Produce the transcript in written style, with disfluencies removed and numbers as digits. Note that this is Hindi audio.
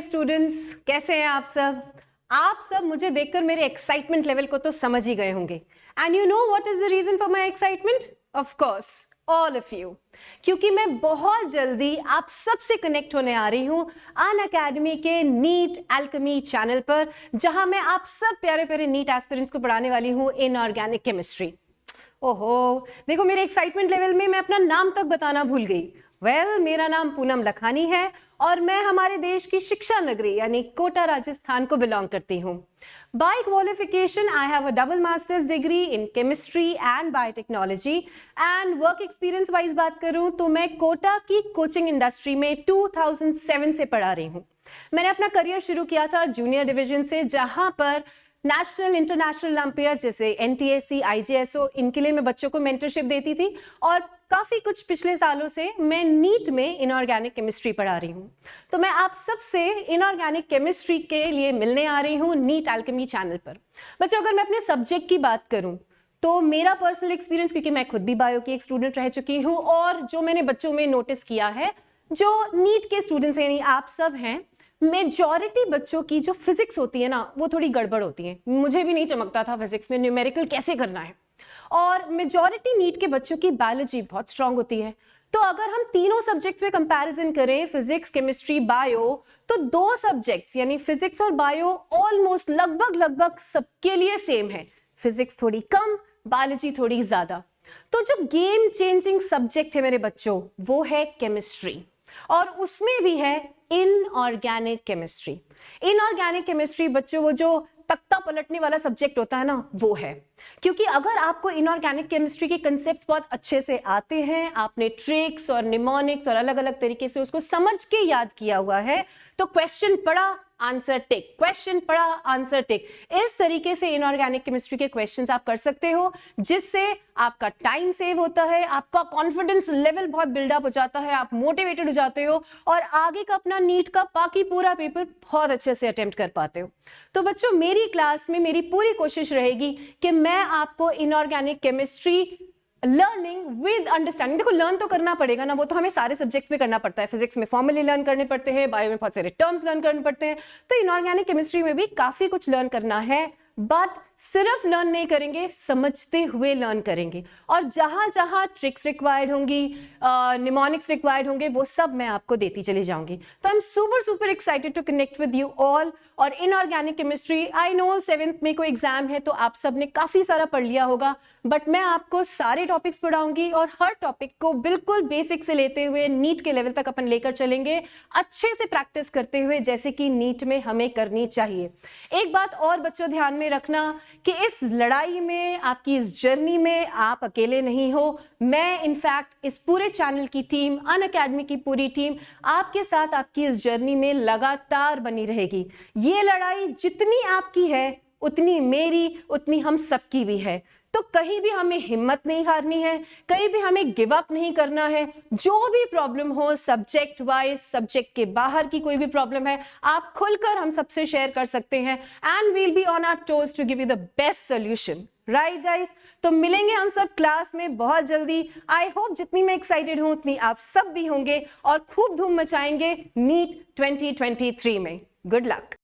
स्टूडेंट्स, कैसे हैं आप सब? आप सब मुझे देखकर मेरे एक्साइटमेंट लेवल को तो समझ ही गए होंगे। And you know what is the reason for my excitement? Of course all of you, क्योंकि मैं बहुत जल्दी आप सबसे कनेक्ट होने आ रही हूँ अनअकैडमी के नीट एल्केमी चैनल पर, जहां मैं आप सब प्यारे प्यारे नीट एस्पिरेंट्स को पढ़ाने वाली हूँ इनऑर्गेनिक केमिस्ट्री। ओहो, देखो मेरे एक्साइटमेंट लेवल में मैं अपना नाम तक बताना भूल गई। मेरा नाम पूनम लखानी है और मैं हमारे देश की शिक्षा नगरी यानी कोटा राजस्थान को बिलोंग करती हूँ। By qualification I have a double masters degree in chemistry and biotechnology and work experience wise बात करूँ तो मैं कोटा की कोचिंग इंडस्ट्री में 2007 से पढ़ा रही हूँ। मैंने अपना करियर शुरू किया था जूनियर डिवीजन से, जहां पर नेशनल इंटरनेशनल ओलंपियाड जैसे एनटीएसी, आईजीएसओ, इनके लिए मैं बच्चों को मेंटरशिप देती थी और काफी कुछ पिछले सालों से मैं नीट में इनऑर्गेनिक केमिस्ट्री पढ़ा रही हूँ। तो मैं आप सबसे इनऑर्गेनिक केमिस्ट्री के लिए मिलने आ रही हूँ नीट एल्केमी चैनल पर। बच्चों, अगर मैं अपने सब्जेक्ट की बात करूँ तो मेरा पर्सनल एक्सपीरियंस, क्योंकि मैं खुद भी बायो की एक स्टूडेंट रह चुकी हूँ, और जो मैंने बच्चों में नोटिस किया है, जो नीट के स्टूडेंट्स हैं यानी आप सब हैं, मेजॉरिटी बच्चों की जो फिजिक्स होती है ना वो थोड़ी गड़बड़ होती है। मुझे भी नहीं चमकता था फिजिक्स में न्यूमेरिकल कैसे करना है। और मेजॉरिटी नीट के बच्चों की बायोलॉजी बहुत स्ट्रांग होती है। तो अगर हम तीनों सब्जेक्ट्स में कंपैरिजन करें, फिजिक्स, केमिस्ट्री, बायो, तो दो सब्जेक्ट्स यानी फिजिक्स और बायो ऑलमोस्ट लगभग सबके लिए सेम है। फिजिक्स थोड़ी कम, बायोलॉजी थोड़ी ज्यादा। तो जो गेम चेंजिंग सब्जेक्ट है मेरे बच्चों वो है केमिस्ट्री, और उसमें भी है इनऑर्गेनिक केमिस्ट्री। इनऑर्गेनिक केमिस्ट्री बच्चों वो जो तख्ता पलटने वाला सब्जेक्ट होता है ना वो है, क्योंकि अगर आपको इनऑर्गेनिक केमिस्ट्री के कंसेप्ट बहुत अच्छे से आते हैं, आपने ट्रिक्स और निमोनिक्स और अलग अलग तरीके से उसको समझ के याद किया हुआ है, तो क्वेश्चन पढ़ा आंसर टिक, क्वेश्चन पढ़ा आंसर टिक, इस तरीके से इनऑर्गेनिक केमिस्ट्री के क्वेश्चंस आप कर सकते हो, जिससे आपका टाइम सेव होता है, आपका कॉन्फिडेंस लेवल बहुत बिल्डअप हो जाता है, आप मोटिवेटेड हो जाते हो और आगे का अपना नीट का बाकी पूरा पेपर बहुत अच्छे से अटेम्प्ट कर पाते हो। तो बच्चों, मेरी क्लास में मेरी पूरी कोशिश रहेगी कि मैं आपको inorganic chemistry learning with understanding, देखो लर्न तो करना पड़ेगा ना, वो तो हमें सारे सब्जेक्ट्स में करना पड़ता है। फिजिक्स में फॉर्मूले लर्न करने पड़ते हैं, बायो में बहुत सारे टर्म्स लर्न करने पड़ते हैं, तो इनऑर्गेनिक केमिस्ट्री में भी काफी कुछ लर्न करना है। बट सिर्फ लर्न नहीं करेंगे, समझते हुए लर्न करेंगे, और जहां जहां ट्रिक्स रिक्वायर्ड होंगी, निमोनिक्स रिक्वायर्ड होंगे, वो सब मैं आपको देती चली जाऊंगी। तो I am super excited to connect with you all. और inorganic chemistry, I know 7th में कोई एग्जाम है तो आप सब ने काफी सारा पढ़ लिया होगा, बट मैं आपको सारे टॉपिक्स पढ़ाऊंगी और हर टॉपिक को बिल्कुल बेसिक से लेते हुए नीट के लेवल तक अपन लेकर चलेंगे, अच्छे से प्रैक्टिस करते हुए, जैसे कि नीट में हमें करनी चाहिए। एक बात और बच्चों ध्यान में रखना कि इस लड़ाई में, आपकी इस जर्नी में आप अकेले नहीं हो। मैं इनफैक्ट इस पूरे चैनल की टीम, अनअकैडमी की पूरी टीम आपके साथ आपकी इस जर्नी में लगातार बनी रहेगी। ये लड़ाई जितनी आपकी है उतनी मेरी, उतनी हम सबकी भी है। तो कहीं भी हमें हिम्मत नहीं हारनी है, कहीं भी हमें गिव अप नहीं करना है। जो भी प्रॉब्लम हो, सब्जेक्ट वाइज, सब्जेक्ट के बाहर की कोई भी प्रॉब्लम है, आप खुलकर हम सबसे शेयर कर सकते हैं, and will be on our toes to give you the best solution. Right guys, तो मिलेंगे हम सब क्लास में बहुत जल्दी। आई होप जितनी मैं एक्साइटेड हूं उतनी आप सब भी होंगे और खूब धूम मचाएंगे नीट 2023 में। Good luck.